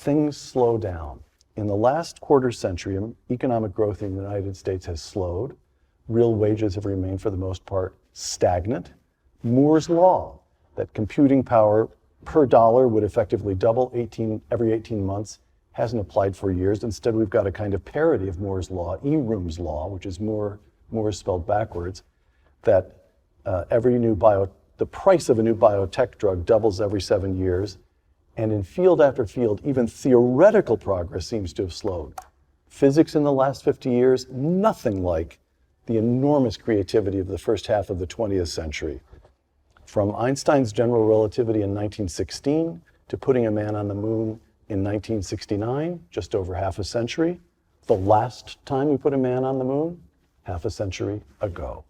things slow down. In the last quarter century, economic growth in the United States has slowed. Real wages have remained, for the most part, stagnant. Moore's law, that computing power per dollar would effectively double every 18 months, hasn't applied for years. Instead, we've got a kind of parody of Moore's law, Eroom's law, which is Moore spelled backwards, that the price of a new biotech drug doubles every 7 years. And in field after field, even theoretical progress seems to have slowed. Physics in the last 50 years, nothing like the enormous creativity of the first half of the 20th century. From Einstein's general relativity in 1916 to putting a man on the moon in 1969, just over half a century. The last time we put a man on the moon, half a century ago.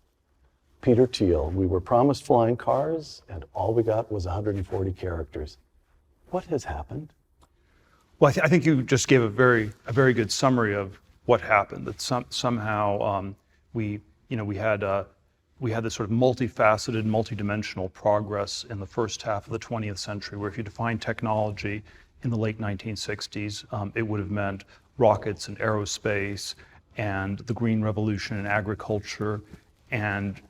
Peter Thiel, we were promised flying cars, and all we got was 140 characters. What has happened? Well, I think you just gave a very good summary of what happened. That somehow we had this sort of multifaceted, multidimensional progress in the first half of the 20th century, where if you define technology in the late 1960s, it would have meant rockets and aerospace and the green revolution in agriculture and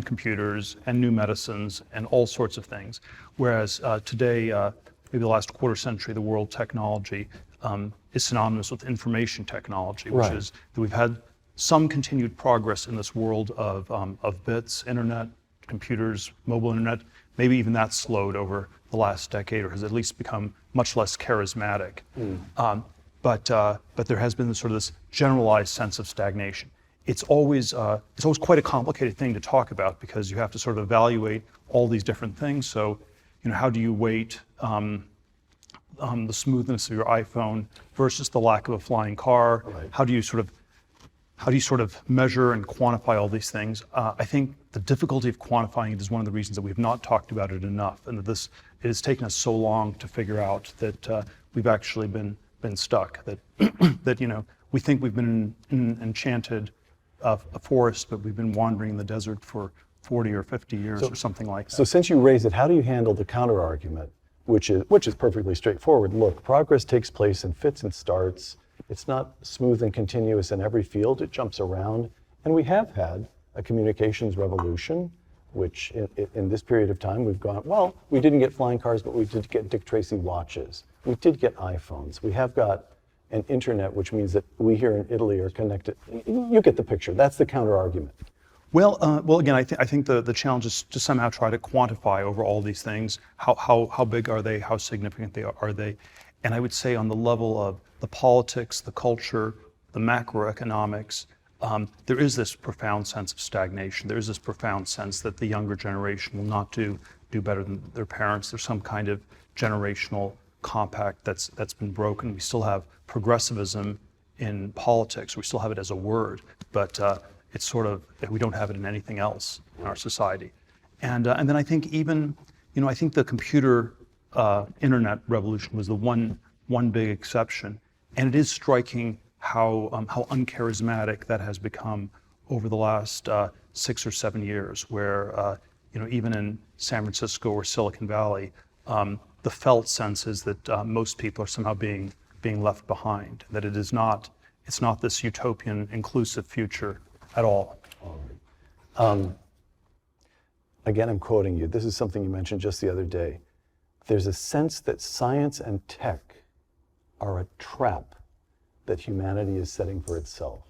computers and new medicines and all sorts of things. Whereas today, maybe the last quarter century, the world technology is synonymous with information technology, which Right. is that we've had some continued progress in this world of bits, internet, computers, mobile internet. Maybe even that's slowed over the last decade, or has at least become much less charismatic. But there has been this generalized sense of stagnation. It's always quite a complicated thing to talk about, because you have to sort of evaluate all these different things. So, how do you weight the smoothness of your iPhone versus the lack of a flying car? Right. How do you sort of measure and quantify all these things? I think the difficulty of quantifying it is one of the reasons that we've not talked about it enough, and that it has taken us so long to figure out that we've actually been stuck. That that we think we've been in an enchanted a forest, but we've been wandering in the desert for 40 or 50 years or something like that. So since you raised it, how do you handle the counter argument, which is perfectly straightforward? Look, progress takes place in fits and starts. It's not smooth and continuous in every field. It jumps around. And we have had a communications revolution, which in this period of time we've gone, well, we didn't get flying cars, but we did get Dick Tracy watches. We did get iPhones. We have got an internet, which means that we here in Italy are connected. You get the picture. That's the counter argument. Well, again, I think the challenge is to somehow try to quantify over all these things. How big are they? How significant are they? And I would say on the level of the politics, the culture, the macroeconomics, there is this profound sense of stagnation. There is this profound sense that the younger generation will not do better than their parents. There's some kind of generational compact that's been broken. We still have progressivism in politics. We still have it as a word, but it's sort of, we don't have it in anything else in our society. And then I think even, I think the computer internet revolution was the one big exception, and it is striking how uncharismatic that has become over the last 6 or 7 years, where even in San Francisco or Silicon Valley, the felt sense is that most people are somehow being left behind. That it's not this utopian, inclusive future at all. Again, I'm quoting you. This is something you mentioned just the other day. There's a sense that science and tech are a trap that humanity is setting for itself.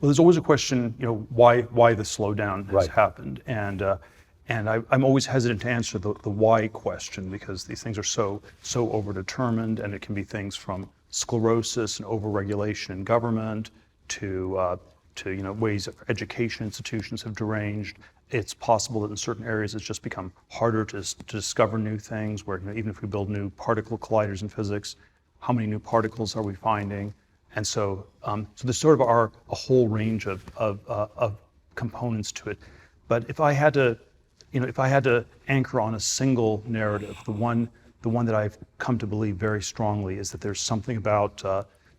Well, there's always a question, why the slowdown has Right. happened, and I'm always hesitant to answer the why question, because these things are so overdetermined, and it can be things from sclerosis and overregulation in government to ways education institutions have deranged. It's possible that in certain areas it's just become harder to discover new things, where even if we build new particle colliders in physics, how many new particles are we finding? And so there's sort of a whole range of components to it. But if I had to anchor on a single narrative, the one that I've come to believe very strongly is that there's something about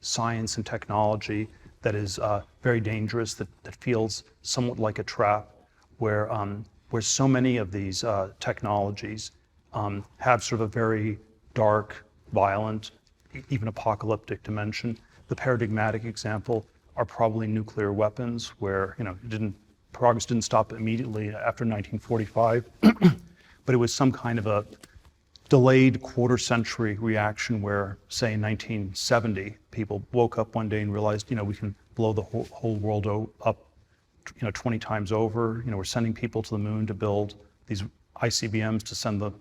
science and technology that is very dangerous, that feels somewhat like a trap, where so many of these technologies have sort of a very dark, violent, even apocalyptic dimension. The paradigmatic example are probably nuclear weapons, where progress didn't stop immediately after 1945, but it was some kind of a delayed quarter-century reaction where, say, in 1970, people woke up one day and realized, we can blow the whole world up, 20 times over. We're sending people to the moon to build these ICBMs to send the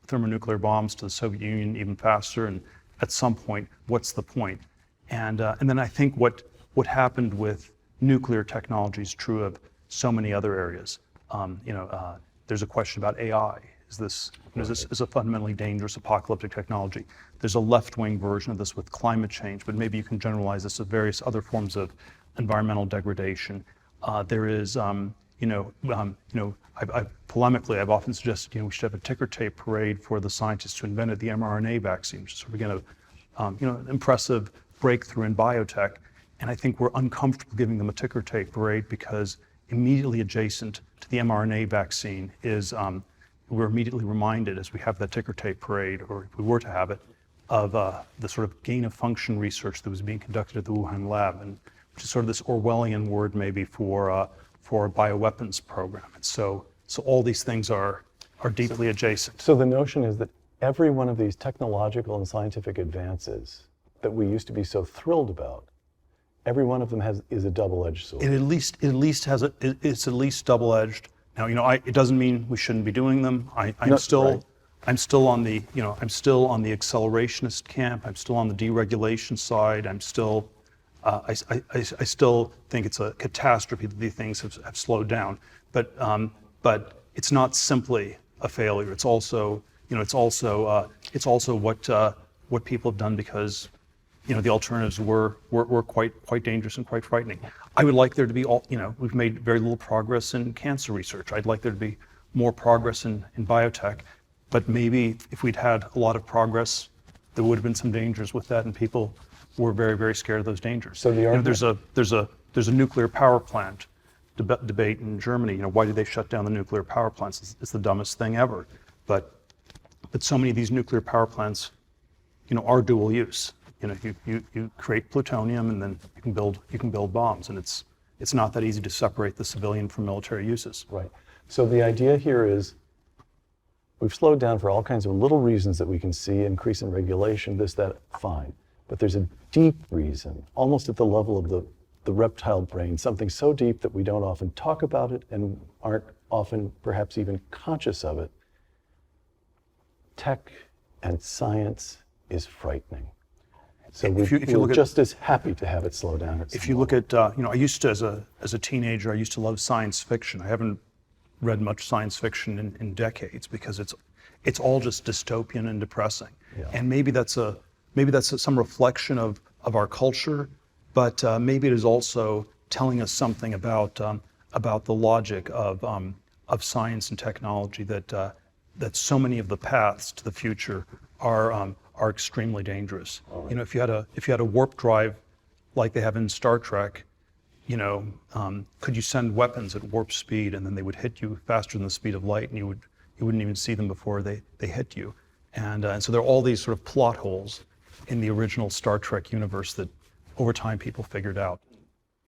thermonuclear bombs to the Soviet Union even faster. And at some point, what's the point? And then I think what happened with nuclear technology is true of so many other areas. There's a question about AI. Is this a fundamentally dangerous apocalyptic technology? There's a left-wing version of this with climate change, but maybe you can generalize this to various other forms of environmental degradation. There is, polemically, I've often suggested, we should have a ticker tape parade for the scientists who invented the mRNA vaccine, which is sort of an impressive breakthrough in biotech. And I think we're uncomfortable giving them a ticker tape parade because immediately adjacent to the mRNA vaccine is, we're immediately reminded as we have that ticker tape parade, or if we were to have it, of the sort of gain of function research that was being conducted at the Wuhan lab, and which is sort of this Orwellian word maybe for a bioweapons program. And so all these things are deeply adjacent. So the notion is that every one of these technological and scientific advances that we used to be so thrilled about, every one of them is a double-edged sword. It's at least double-edged. Now, it doesn't mean we shouldn't be doing them. I'm still on the accelerationist camp. I'm still on the deregulation side. I still think it's a catastrophe that these things have slowed down. But it's not simply a failure. It's also what people have done because the alternatives were quite dangerous and quite frightening. I would like there to be we've made very little progress in cancer research. I'd like there to be more progress in biotech, but maybe if we'd had a lot of progress, there would have been some dangers with that, and people were very, very scared of those dangers. So the argument, there's a nuclear power plant debate in Germany. Why did they shut down the nuclear power plants? It's the dumbest thing ever. But so many of these nuclear power plants, are dual use. You create plutonium, and then you can build bombs, and it's not that easy to separate the civilian from military uses. Right. So the idea here is we've slowed down for all kinds of little reasons that we can see, increase in regulation, this, that, fine. But there's a deep reason, almost at the level of the reptile brain, something so deep that we don't often talk about it and aren't often perhaps even conscious of it. Tech and science is frightening. So we're just as happy to have it slow down. If you look at, I used to, as a teenager, I used to love science fiction. I haven't read much science fiction in decades because it's all just dystopian and depressing. Yeah. And maybe that's some reflection of our culture, but maybe it is also telling us something about the logic of science and technology, that so many of the paths to the future are extremely dangerous. Right. If you had a warp drive like they have in Star Trek, could you send weapons at warp speed and then they would hit you faster than the speed of light, and you wouldn't even see them before they hit you. And so there are all these sort of plot holes in the original Star Trek universe that over time people figured out.